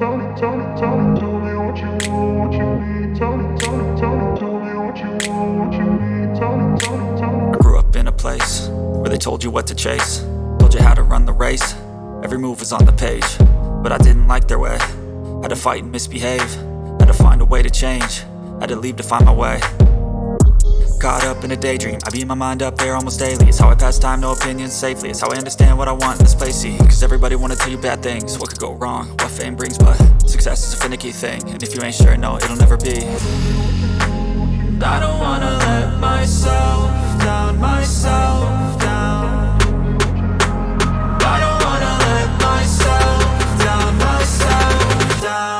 I grew up in a place where they told you what to chase, told you how to run the race. Every move was on the page, but I didn't like their way. Had to fight and misbehave, had to find a way to change, had to leave to find my way. Caught up in a daydream, I beat my mind up there almost daily. It's how I pass time, no opinions safely. It's how I understand what I want in this place, see. Cause everybody wanna tell you bad things, what could go wrong, what fame brings. But success is a finicky thing, and if you ain't sure, no, it'll never be. I don't wanna let myself down, myself down. I don't wanna let myself down, myself down.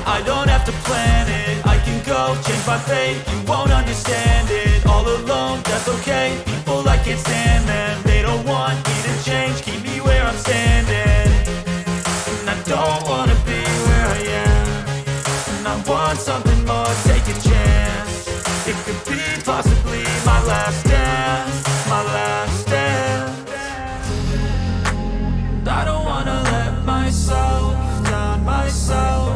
I don't have to plan it, I can go change my fate. You won't understand it, all alone, that's okay. People, I can't stand them, they don't want me to change. Keep me where I'm standing, and I don't wanna be where I am. And I want something more, take a chance. It could be possibly my last dance, my last dance. I don't wanna let myself down, myself.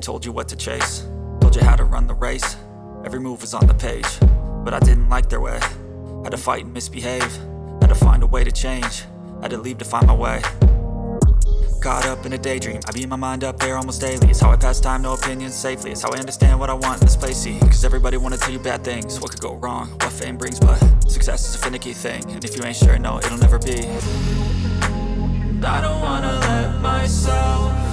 Told you what to chase, told you how to run the race. Every move was on the page, but I didn't like their way. Had to fight and misbehave, had to find a way to change, had to leave to find my way. Caught up in a daydream, I beat my mind up there almost daily. It's how I pass time, no opinions safely. It's how I understand what I want in this place, see. Cause everybody wanna tell you bad things, what could go wrong, what fame brings. But success is a finicky thing, and if you ain't sure, no, it'll never be. I don't wanna let myself